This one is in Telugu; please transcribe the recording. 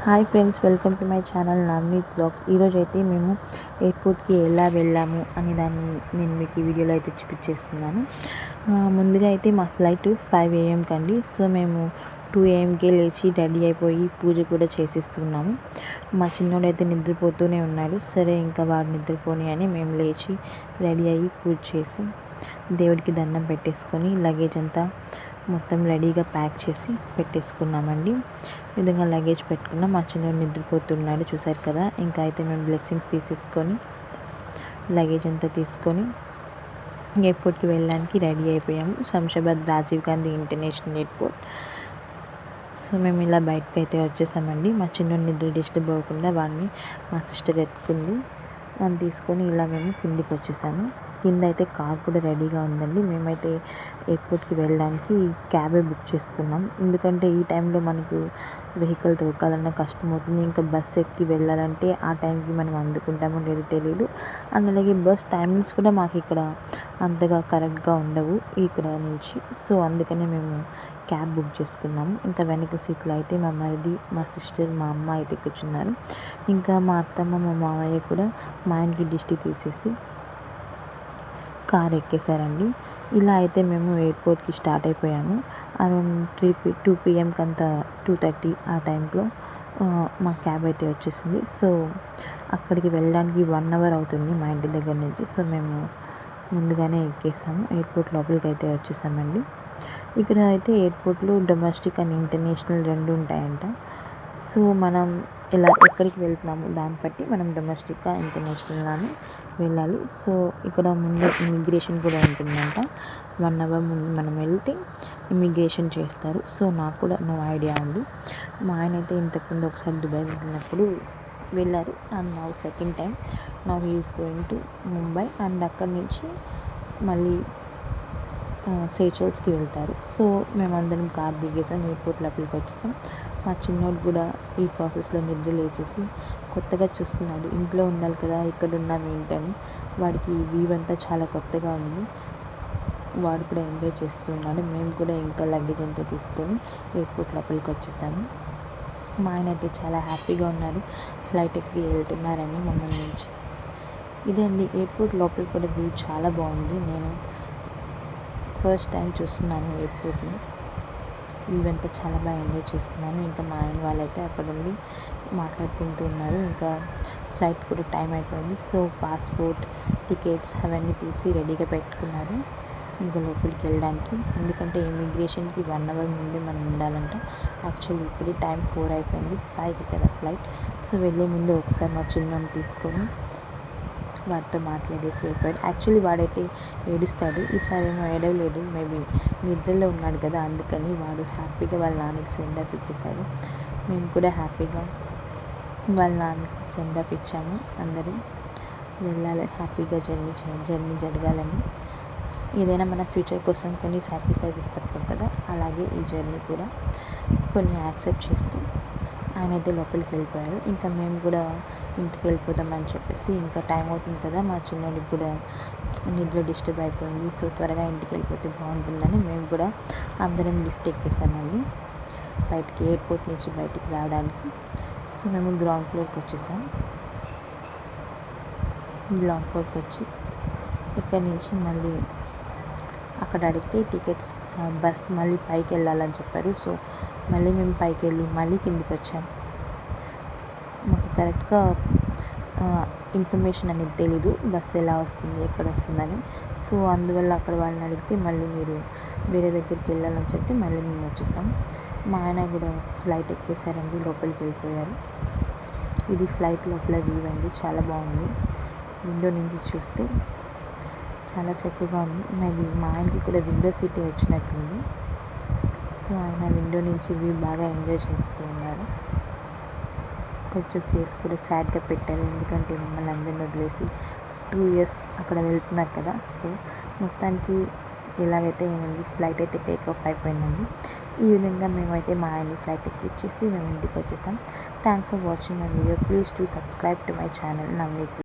Hi friends, welcome to my channel Navneet blogs. ఈరోజు అయితే మేము ఎయిర్పోర్ట్కి ఎలా వెళ్ళాము అని దాన్ని నేను మీకు ఈ వీడియోలో అయితే చూపించేస్తున్నాను. ముందుగా అయితే మా ఫ్లైట్ 5 AM కండి. సో మేము 2 AMకే లేచి రెడీ అయిపోయి పూజ కూడా చేసేస్తున్నాము. మా చిన్నోడు అయితే నిద్రపోతూనే ఉన్నాడు. సరే ఇంకా వాడు నిద్రపోని అని మేము లేచి రెడీ అయ్యి పూజ చేసి దేవుడికి దండం పెట్టేసుకొని లగేజ్ అంతా మొత్తం రెడీగా ప్యాక్ చేసి పెట్టేసుకున్నామండి. ఈ విధంగా లగేజ్ పెట్టుకున్నాం. మా చిన్నోడు నిద్రపోతున్నాడు, చూసారు కదా. ఇంకా అయితే మేము బ్లెస్సింగ్స్ తీసేసుకొని లగేజ్ అంతా తీసుకొని ఎయిర్పోర్ట్కి వెళ్ళడానికి రెడీ అయిపోయాము. Shamshabad Rajiv Gandhi international airport. So మేము ఇలా బయటకు అయితే వచ్చేసామండి. మా చిన్నోడు నిద్ర డిస్టర్బ్ అవ్వకుండా వాడిని మా సిస్టర్ ఎత్తుకుంది. వాడిని తీసుకొని ఇలా మేము కిందికి వచ్చేసాము. కింద అయితే కార్ కూడా రెడీగా ఉందండి. మేమైతే ఎయిర్పోర్ట్కి వెళ్ళడానికి క్యాబే బుక్ చేసుకున్నాం. ఎందుకంటే ఈ టైంలో మనకు వెహికల్ దొరకాలన్నా కష్టం అవుతుంది. ఇంకా బస్ ఎక్కి వెళ్ళాలంటే ఆ టైంకి మనం అందుకుంటామో లేదో తెలియదు. అండ్ అలాగే బస్ టైమింగ్స్ కూడా మాకు ఇక్కడ అంతగా కరెక్ట్గా ఉండవు ఇక్కడ నుంచి. సో అందుకనే మేము క్యాబ్ బుక్ చేసుకున్నాము. ఇంకా వెనక సీట్లో అయితే మా మరిది, మా సిస్టర్, మా అమ్మ అయితే కూర్చున్నారు. ఇంకా మా అత్తమ్మ, మా మామయ్య కూడా మా ఆయనకి దిష్టి తీసేసి కార్ ఎక్కేసారండి. ఇలా అయితే మేము ఎయిర్పోర్ట్కి స్టార్ట్ అయిపోయాము. అరౌండ్ 2 PMకి అంతా 2:30 ఆ టైంలో మా క్యాబ్ అయితే వచ్చేసింది. సో అక్కడికి వెళ్ళడానికి 1 అవర్ అవుతుంది మా ఇంటి దగ్గర నుంచి. సో మేము ముందుగానే ఎక్కేసాము. ఎయిర్పోర్ట్ లోపలికి అయితే వచ్చేసామండి. ఇక్కడ అయితే ఎయిర్పోర్ట్లో డొమెస్టిక్ అండ్ ఇంటర్నేషనల్ 2 ఉంటాయంట. సో మనం ఎక్కడికి వెళ్తున్నాము దాన్ని బట్టి మనం డొమెస్టిక్గా ఇంటర్నేషనల్ అని వెళ్ళాలి. సో ఇక్కడ ముందు ఇమిగ్రేషన్ కూడా ఉంటుందంట. 1 అవర్ ముందు మనం వెళ్తే ఇమిగ్రేషన్ చేస్తారు. సో నాకు కూడా నో ఐడియా ఉంది. మా ఆయన అయితే ఇంతకుముందు ఒకసారి దుబాయ్ వెళ్ళినప్పుడు వెళ్ళారు. And now second time now he is going to Mumbai. And అక్కడి నుంచి మళ్ళీ సేషల్స్కి వెళ్తారు. సో మేమందరం కార్ దిగేసాం, ఎయిర్పోర్ట్ లోపలికి వచ్చేసాం. మా చిన్నోడు కూడా ఈ ప్రాసెస్లో నిద్ర లేచేసి కొత్తగా చూస్తున్నాడు. ఇంట్లో ఉండాలి కదా, ఇక్కడ ఉన్నాం ఏంటని. వాడికి ఈ వ్యూ అంతా చాలా కొత్తగా ఉంది. వాడు కూడా ఎంజాయ్ చేస్తున్నాడు. మేము కూడా ఇంకా లగేజ్ అంతా తీసుకొని ఎయిర్పోర్ట్ లోపలికి వచ్చేసాము. మా ఆయన అయితే చాలా హ్యాపీగా ఉన్నారు, ఫ్లైట్ ఎక్కి వెళ్తున్నారని మమ్మల్ని నుంచి. ఇదండి ఎయిర్పోర్ట్ లోపలికి కూడా వ్యూ చాలా బాగుంది. నేను ఫస్ట్ టైం చూస్తున్నాను ఎయిర్పోర్ట్ని. ఇవంతా చాలా బాగా ఎంజాయ్ చేస్తున్నాను. ఇంకా మా ఆయన వాళ్ళైతే అక్కడ ఉండి మాట్లాడుకుంటూ ఉన్నారు. ఇంకా ఫ్లైట్ కూడా టైం అయిపోయింది. సో పాస్పోర్ట్, టికెట్స్ అవన్నీ తీసి రెడీగా పెట్టుకున్నారు ఇంకా లోపలికి వెళ్ళడానికి. ఎందుకంటే ఇమిగ్రేషన్కి 1 అవర్ ముందే మనం ఉండాలంట. యాక్చువల్లీ ఇప్పుడు టైం 4 అయిపోయింది, 5కి కదా ఫ్లైట్. సో వెళ్ళే ముందు ఒకసారి మా చిన్నోని తీసుకొని వాడితో మాట్లాడేసి వెళ్ళిపోయాడు. యాక్చువల్లీ వాడైతే ఏడుస్తాడు. ఈసారి ఏమో ఏడవలేదు, మేబీ నిద్రలో ఉన్నాడు కదా, అందుకని వాడు హ్యాపీగా వాళ్ళ నాన్నకి సెండ్ ఆఫ్ ఇచ్చేసాడు. మేము కూడా హ్యాపీగా వాళ్ళ నాన్నకి సెండ్ ఆఫ్ ఇచ్చాము. అందరూ వెళ్ళాలి, హ్యాపీగా జర్నీ జరగాలని. ఏదైనా మన ఫ్యూచర్ కోసం కొన్ని సాక్రిఫైజెస్ తప్పవు కదా, అలాగే ఈ జర్నీ కూడా కొన్ని యాక్సెప్ట్ చేస్తూ ఆయన అయితే లోపలికి వెళ్ళిపోయారు. ఇంకా మేము కూడా ఇంటికి వెళ్ళిపోదామని చెప్పేసి, ఇంకా టైం అవుతుంది కదా, మా చిన్నోడికి కూడా నిద్ర డిస్టర్బ్ అయిపోయింది. సో త్వరగా ఇంటికి వెళ్ళిపోతే బాగుంటుందని మేము కూడా అందరం లిఫ్ట్ ఎక్కేసామండి బయటికి, ఎయిర్పోర్ట్ నుంచి బయటికి రావడానికి. సో మేము గ్రౌండ్ ఫ్లోర్కి వచ్చేసాం. గ్రౌండ్ ఫ్లోర్కి వచ్చి ఇక్కడ నుంచి మళ్ళీ అక్కడ అడిగితే టికెట్స్, బస్ మళ్ళీ పైకి వెళ్ళాలని చెప్పారు. సో మళ్ళీ మేము పైకి వెళ్ళి మళ్ళీ కిందికి వచ్చాం. మాకు కరెక్ట్గా ఇన్ఫర్మేషన్ అనేది తెలీదు, బస్సు ఎలా వస్తుంది, ఎక్కడ వస్తుందని. సో అందువల్ల అక్కడ వాళ్ళని అడిగితే మళ్ళీ మీరు వేరే దగ్గరికి వెళ్ళాలని చెప్తే మళ్ళీ మేము వచ్చేసాం. మా ఆయన కూడా ఫ్లైట్ ఎక్కేసారండి, లోపలికి వెళ్ళిపోయారు. ఇది ఫ్లైట్ లోపల వ్యూ అండి, చాలా బాగుంది. విండో నుంచి చూస్తే చాలా చక్కగా ఉంది. మేబీ మా ఆయనకి కూడా విండో సీటే వచ్చినట్టుంది. సో ఆయన విండో నుంచి వ్యూ బాగా ఎంజాయ్ చేస్తూ ఉన్నారు. కొంచెం ఫేస్ కూడా సాడ్గా పెట్టారు, ఎందుకంటే మమ్మల్ని అందరిని వదిలేసి 2 years అక్కడ వెళ్తున్నారు కదా. సో మొత్తానికి ఎలాగైతే ఏమైంది, ఫ్లైట్ అయితే టేక్ ఆఫ్ అయిపోయిందండి. ఈ విధంగా మేమైతే మా ఆయన్ని ఫ్లైట్ ఎక్కిచ్చేసి మేము ఇంటికి వచ్చేసాం. Thank for watching my video. Please to subscribe to my channel Navneet.